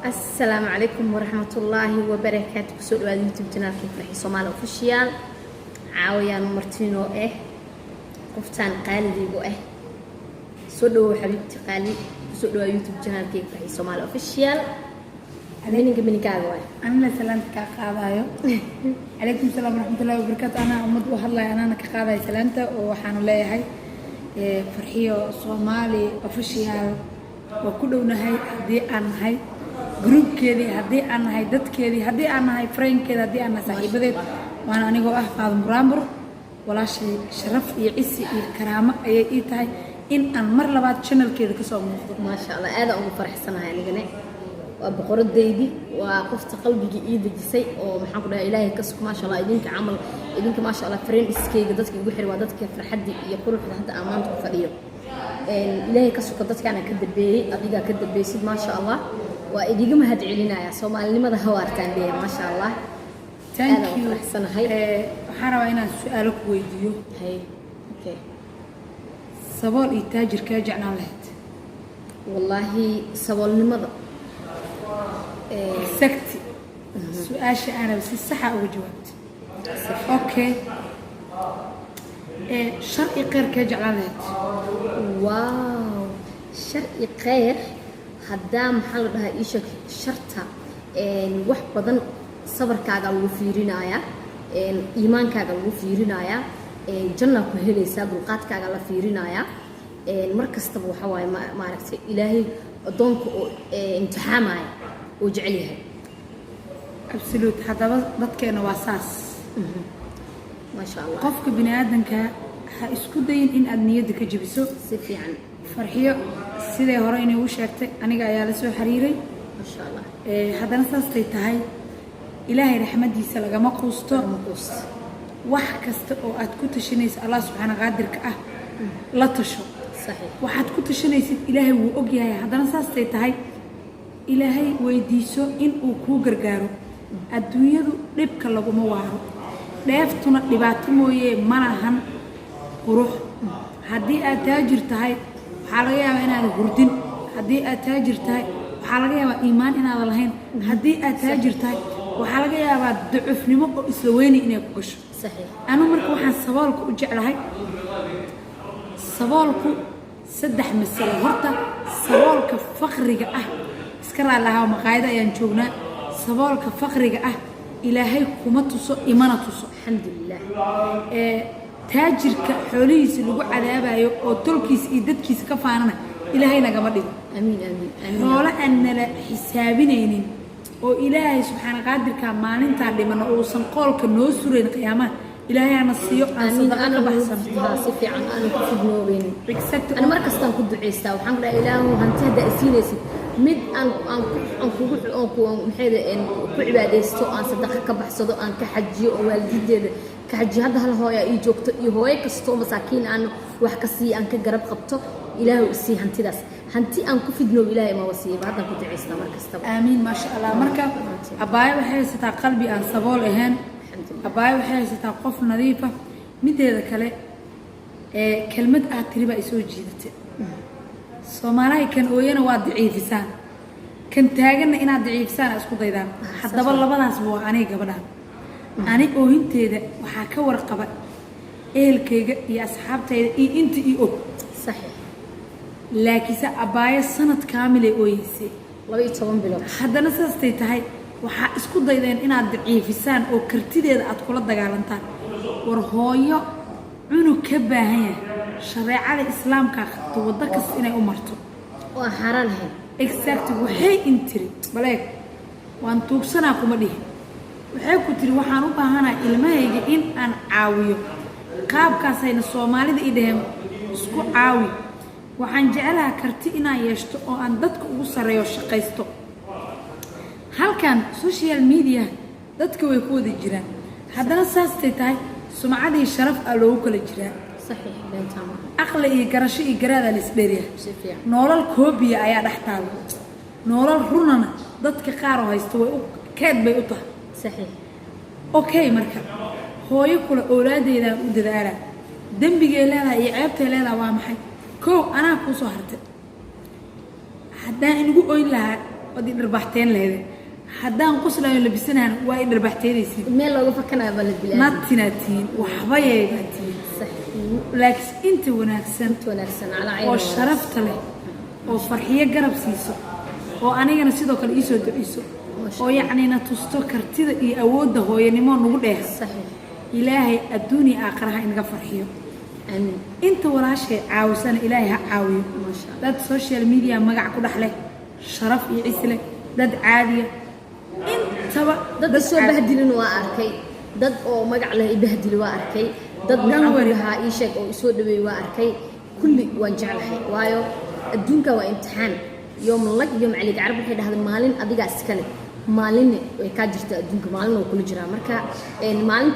السلام عليكم ورحمة الله وبركاته. كسر وادي يوتيوب قناة فرحي صومال أوفيشيال. عاويان مرتينو قفتان قالدي بو سودو حبيبتي قالي كسر وادي يوتيوب قناة فرحي صومال أوفيشيال. مني كاغوي أنا سلامتك كقاضايو. عليكم السلام ورحمة الله وبركاته. أنا أمد وحلا أنا كقاضاي سلامته وحنا لي هاي فرحيو صومالي أوفيشيال وكلنا هاي دي أنا هاي جروب كذي هدي أنا هاي دت كذي هدي أنا هاي فرين كذا هدي أنا صاحبتي وأنا أنيقو أحفظ مرامبر ولا شيء شرف يعيسي الكرامة أي تاي إن أن مر لبعض channel كذا كسر ما شاء الله هذا أم فرح سنة يعني جنة وبقرة ديدي وقفت قلبي إيدي جسي ومحمد إلهي كسك ما شاء الله إدينك عمل إدينك ما شاء الله فرين إسكي قدرتك بحر وقدرتك فرحدي يقول حتى أمانتك فريق إلهي كسك قدرتك أنا كدب بي أبيك كدب بي سيد ما شاء الله وإديك ما هدعينا يا سومال لماذا هوارتان بيه ما شاء الله. thank you. أحسن هاي. حرا وين سؤالك ويديو. هاي. أوكي. سوال التاجر كاجعنا لهت. والله سوال لماذا؟ سكتي. سؤال أنا بس الصحة وجوابت. أوكي. شرقي غير كاجعنا لهت. واو. شرقي غير. هدام حل بها إيشك شرطة wax badan sabarkaaga lagu fiirinaya iimaankaaga lagu fiirinaya janna ku helaysaa dulqaadkaaga la fiirinaya markasta waxa waay ma aragtay ilaahay adoonka oo imtixaamaya oo jecel yahay absolute hadaba dadkeena waa saas ma sha Allah qofka bini aadanka ha isku dayin in aad niyada ka jabiso si fiican farxiyo sidee hore inay u sheegtay aniga ayaa la soo xiriiray ma sha Allah haddana saastay tahay ilaahay raxmadiisa lagama quusto wax kasta oo aad ku tashanaysid Allah subxaanahu qaadirka ah la tasho saxiix waxaad ku tashanaysid ilaahay wuu og yahay haddana saastay tahay ilaahay weydiiso in uu kuu gargaaro adduunyadu dhibka laguma waaro dheeftuna dhibaato mooyee malahan qurux haddii aad taajir tahay waxaa laga yaabaa inaad hurdin haddii aad taajir tahay waxaa laga yaabaa iimaan inaad lahayn haddii aad taajir tahay waxaa laga yaabaa ducufnimo oo isla weyni inay ku gasho saxiix anu marka waxaan saboolka u jeclahay saboolku saddex mas'alo horta saboolka faqriga ah iska raalahaa maqaayada ayaan joognaa saboolka faqriga ah ilaahay kuma tuso imana tuso alxamdulillah taajirka xoolihiisa lagu cadaabayo oo tolkiisa iyo dadkiisa ka faanana ilaahay nagama dhigo amiin amiin amiin xoolo aan nala xisaabinaynin oo ilaahay subxaana qaadirka maalintaa dhimano uusan qoolka noo surayn qiyaamaha ilaahay ana siiyo aan sadaqa ka baxsan si fiican aan ku fidnoobeen exact أنا مركز تان كنت عيستا وحنا لا إله وهنته ده إسينيسي مد أن كوجو محيدا إن كعبادستو أن صدقة كبحصدو أن كحجي أو والدي كحجي هذا هالهواية يجوكت يهواية كستو مساكين أن وحكسي أن كجرب قبته إله وسي هنتي داس هنتي أن كفدنو إله ما وسي هذا كنت عيستا مركز تان آمين ما شاء الله مركب أباي وحيستا قلبي أن صبول إهن أباي وحيستا قف نظيفة مد هذا كله كلمة أعترف أسوي جدته سومالي كان أوينا وضعيفسان كان تاجنا إن ضعيفسان أسكت أيضا حتى بالله بدأ هو أنا قبلها أنا أوين تيدا وحكى ورقبة كي يا أصحاب تيدا أنت صحيح لكن أبايا سنة كاملة أويسي الله يتوب بلو حتى ناس تيتهاي وحاسكت أيضا إن ضعيفسان أو كرتيدا أدخل الدجالنتان ورهاية cunug ka baahan yahay shariicada islaamka qabto wada kasta inay u marto waa xaraan hay exact waxay intiri baleeg waan tuugsanaa kuma dhihin waxay ku tiri waxaan u baahanahay ilmahayga in aan caawiyo qaabkaasayna Soomaalida idhaheen isku caawi waxaan jecelahay karti inaan yeeshto oo aan dadka ugu sareeyo shaqaysto halkan social media dadka way ku wada jiraan haddana saastay tahay سمعتي شرف ألو كل جرا صحيح بين تمام أقلي قرشي جرا الإسبرية صحيح نور الكوبيا أيا رحتال نور الرننا ضدك قارو هيستوي كاد بيقطع صحيح أوكي مركب هو يقول أولادي إذا ودرارة دم بيجي لها يعبت لها وامحي كو أنا كو صهرت حتى إنه قوي لها waad dharbaaxteen leedahay haddaan qoslayo labisanahan waa dharbaaxteynaysid meel looga fakanayo bal bilaa natinaatiin waxba yeebatiin laakiin inta wanaagsan ala ayna oo sharafta leh oo farxiyo garab siiso oo anigana sidoo kale ii soo duciso oo yacnina tusto kartida iyo awoodda hooyanimo nagu dheer saxiix ilaahay adduun iyo aakhiraha inaga farxiyo amiin inta walaashay caawisana ilaahay ha caawiyo dad social media magac ku dhaxleh sharaf iyo cisle dad caadiya intaba dad soo bahdilin waa arkay dad oo magac leh bahdil waa arkay dad wariha ii sheeg oo soo dhaweey waa arkay kulli waan jeclahay waayo adduunka waa imtixaan يوم لك يوم عليك عرب الحين هذا مالين أبيك أسكنه مالين كاجرت أدونك مالين وكل جرا مركا مالين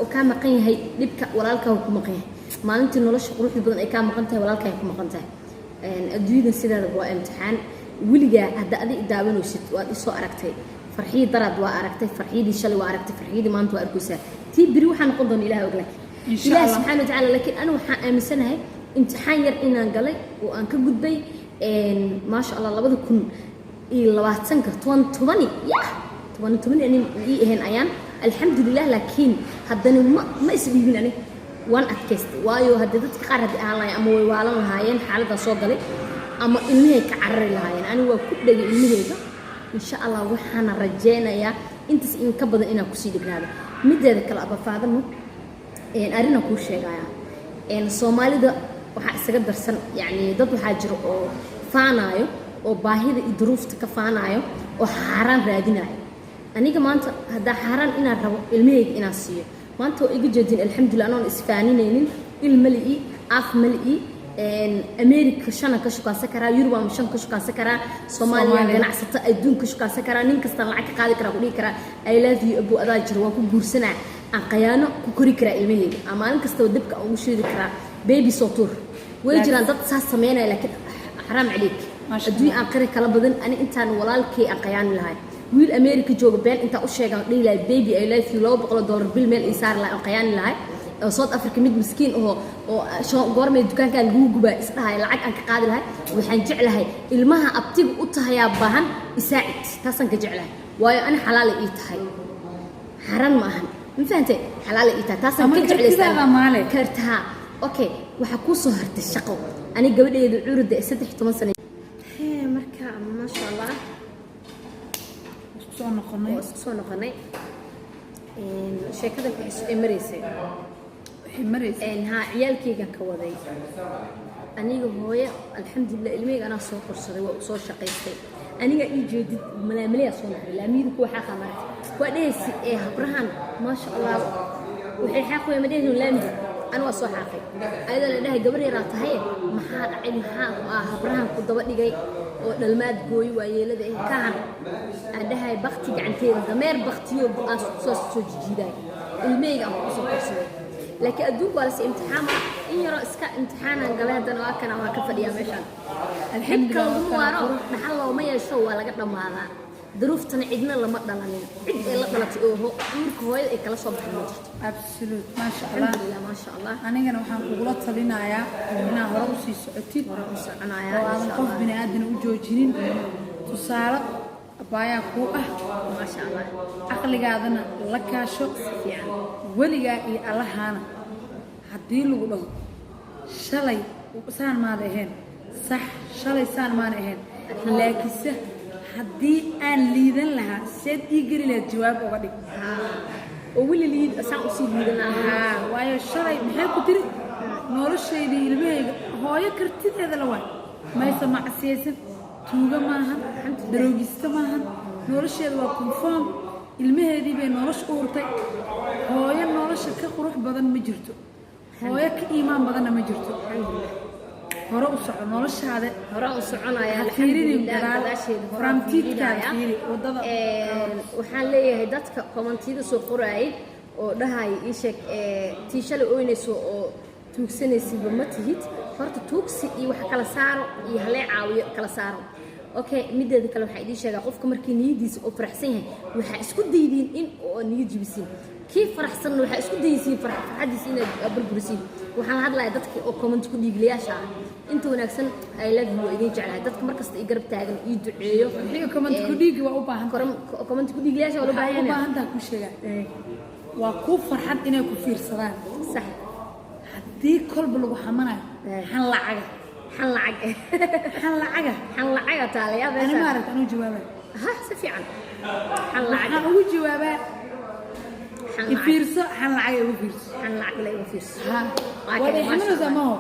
أوكا مقين هي لبك ولا لك هو مقين مالين تنولش روح يبغى أكا مقنته ولا لك هو مقنته أدوين السيرة ربوا امتحان ولجا هذا أدي داون وشت وإسوا أركتي فرحي ضرب وأركتي فرحي دي شل وأركتي فرحي دي ما أنتوا أركوسه تي بروح أنا قضن إله وقلك إن شاء الله سبحانه وتعالى لكن أنا وحامسنا هاي امتحان ير إن قلي وأنك جد بي ما شاء الله لبده كن لبعض سنك توان يعني هن أيام الحمد لله لكن هذا ما يسبيون يعني وان أتكست وايو هددت قارد الله أما ويوالن هاين حالة صوت لي أما إنه كعرر لهاين أنا وكل ده إنه إن شاء الله وحنا رجينا يا أنت إن كبد إنا كسيدك هذا مدة ذاك الأب فهذا مو أرينا كل شيء يعني الصومالي ده waxaa isaga darsan yani dad waxaa jiro oo faanayo oo baahida iyo duruufta ka faanayo oo xaraan raadinayo aniga maanta hada xaraan inaan rabo ilmahayga inaan siiyo maanta oo iga jeedin alxamdulillah anoon isfaaninaynin ilmali af mali America shana ka shaqaysan karaa Yurub ama shan ka shaqaysan karaa Soomaaliya ganacsata adduunka ka shaqaysan karaa nin kasta lacag ka qaadi karaa ku dhigi karaa I love you abu adaa jiro waan ku guursanaa aan qayaano ku kori karaa ilmahayga ama maalin kasta oo dibka ugu sheedi karaa baby sotur ويجران ضد ساس سمينا لكن حرام عليك أدوي أنقري كلا بدن أنا إنسان ولالكي أنقيان لهاي ويل أمريكا جوج بين أنت أشياء قليل لا بيبي أي لايف يلو بقول دولار بالمال إيسار لا أنقيان لهاي صوت أفريقيا ميد مسكين هو شو قرم الدكان كان جوجو بقى اسمها العق أنك قاعد لهاي وحنجع لهاي المها أبتيج قطها يا بهن يساعد تاسن كجعلها ويا أنا حلال إيتهاي حرام ماهن من فهمت حلال إيتها تاسن كجعل كرتها أوكي وحكوا صهرت الشقو أنا قبل العرض 16 سنة هي مركا ما شاء الله صون قناي شيء كذا كيس إمريسي ها عيال كيجا كوذي أنا هويا الحمد لله الميج أنا صور قرصي وصور شقيتي أنا جديد ملاملية صنع الأمير كوا حقا مرت وديس برهان ما شاء الله وحي حقوا مدينة لامدي أنا وصو حاقي أيضا لديها قبري راتهاي محاد عين محاد هبرهان كدوات لغاي ودلماد قوي ويلد كان عندها بختي عنتين ضمير بختيو بقاس سو جديداي الميغا وصو قرصي لكن أدوك ولا سي امتحان إن يرى إسكا امتحانا قبلها دنوا كان وكفر يا مشان الحمد لله نحل وما يشو ولا قد ما هذا ظروفتنا عندنا لما دلنا عد إلا دلت أوه أمك هو إكلا صبح المجد absolute ما شاء الله الحمد لله ما شاء الله أنا جنا وحنا قولت لنا يا هنا هرقصي سعتي ورقص أنا يا وأنا قف بني آدم وجوجين تصارع بايا قوة ما شاء الله عقلي قاعدنا لك شو يعني ولي جاي الله هنا حدين له شلي وسان ما لهن صح شلي سان ما لهن لكن سه haddii aan liidan lahaa seed ii geli lahayd jawaab uga dhig oo weli liid asaan u sii liidan lahaa waayo shalay maxay ku tiri noloshaydii ilmahayga hooyo kartideeda la waay maysa macsiyaysan tuuga maahan daroogista maahan nolosheeda waa conform ilmaheedii bay nolosha u hurtay hooyo nolosha ka qurux badan ma jirto hooyo ka iimaan badanna ma jirto hore u soco noloshaada hore u soconaya alxamdulillah framtiidkaada fiiri wadada waxaan leeyahay dadka kommentiyada soo qoraayay oo dhahay ii sheeg tii shalay ooynayso oo tuugsanaysiba ma tihid horta tuugsi iyo wax kala saaro iyo halee caawiyo kala saaro okay mideeda kale waxaa idin sheegaa qofka markii niyadiisa oo faraxsan yahay waxaa isku daydiin in oo niyad jibisiin kii faraxsan waxaa isku daysiin farxadiisa inaad burburisiin waxaan hadlayaa dadka oo comment ku dhiiglayaasha ah inta wanaagsan I love you idin jeclahay dadka markasta i garab taagan ii duceeyo wixii comment ku dhigi waa u baahan comment ku dhigiyaasha wala waxaa u baahan baahan tahay ku sheega waa ku farxad inay ku fiirsadaan sax haddii kolba lagu xamanayo xan lacaga xan lacaga taaliya ana ma aragta anuu jawaabay ha si fiican xan lacaga waxaan ugu jawaabaa ifiirso xan lacaga ugu fiirso xan lacag la igu fiirso wada xamanaysa maaho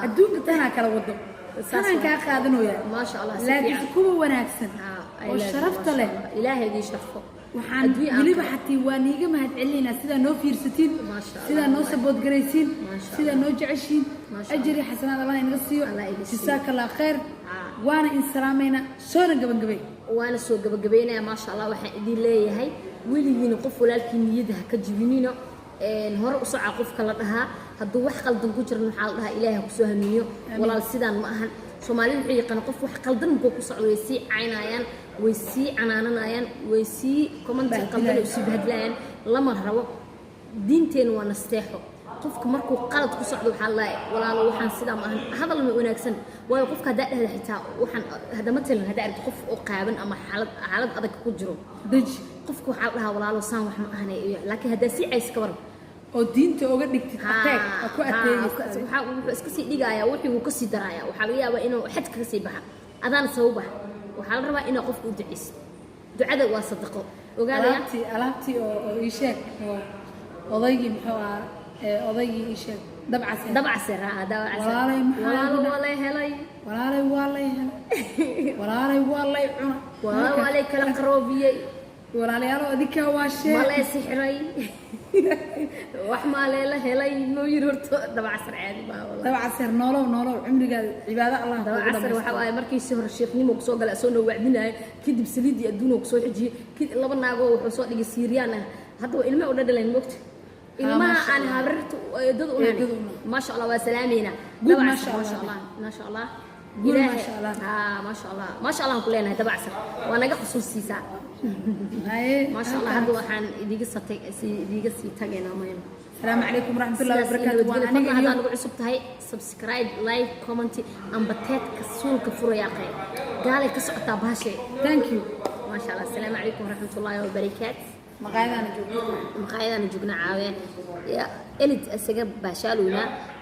adduunka tanaa kala wado tanaan kaa qaadanooya ما شاء الله laakiin kuwa wanaagsan oo sharafta leh ilaahay idin sharfo waxaan weliba xatii waa niiga mahadcelinaa sidaa noo fiirsatiin sidaa noo saboodgaraysiin sidaa noo jeceshiin ajri xasanaad allah inaga siiyo jasaaka allah khayr waana in salaamayna soona gabagabay waana soo gabagabaynaya ما شاء الله waxaan idin leeyahay weligiina qof walaalkii niyada ha ka jibinino hore u socaa qofka la dhahaa hadduu wax qaldan ku jiran waxaa la dhahaa ilaahay ku soo hamiyo walaal sidaan ma ahan Soomaalidu waxay yaqaan qof wax qaldan markuu ku socdo way sii caynayaan way sii canaananayaan way sii comment qaldan u sii bahadlayaan lama rabo diinteena waa nasteexo qofka markuu qalad ku socdo waxaa la walaalo waxaan sidaa ma ahan hadal ma wanaagsan waayo qofka hadaa dhahda xitaa waxaan hada matalan hadaa aragto qof oo qaaban ama xaalad adag ku jiro daji qofku waxaa la dhahaa walaalo saan wax ma ahanay laakiin hadaa si cays ka waran oo diinta uga dhigtid ateeg ku ateegaysa wuxuu iska sii dhigayaa wixii uu ka sii darayaa waxaa laga yaabaa inuu xad ka sii baxa adaan sabab ah waxaa la rabaa inaa qofku u duceysid ducada waa sadaqo ogaadaya alaabtii oo ii sheeg odaygii muxuu ahaa odaygii ii sheeg dabcase walaalo waa lay helay walaalay waa lay cuna waa lay kala qaroobiyey walaalayaal adinkaa waa sheeg ma lay sixray wax ma leela helay noo yiri horto dabcasar caadi baa walaal dabcasar noolow cumrigaada cibaado allah dabcasar waxa ay markii si hor sheekhnimo ku soo galay soo noo wacdinay kadib saliidi adduun ku soo xijiyay kadib laba naago wuxuu soo dhigay Siiriyaan hadda ilmo u dhadhaleen moogta ilmaha aan habartu dad u nahay ma sha Allah waa salaameena dabcasar ma sha Allah ما شاء الله ما شاء الله كلنا dabcasar waa naga xusuusiisa ما شاء الله هذا waxaan idiga sii tageena mayn السلام عليكم ورحمة الله وبركاته وانا هذا نقول عصب تهي سبسكرايب لايك كومنت ام بتات كسول كفر يا اخي قال لك سقطه بهالشيء ثانك يو ما شاء الله السلام عليكم ورحمة الله وبركاته مقايدana joogna caawe ya elid asaga baashaaluna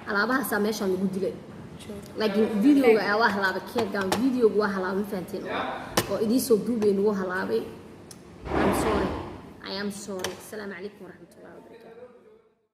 alaabaha sameeshan lagu dilay laakiin videoga ayaa wax laaba keegan videoga wax laaba faanteen oo idii soo duubay nagu halaabay I am sorry. Assalamu alaikum warahmatullahi wabarakatuh.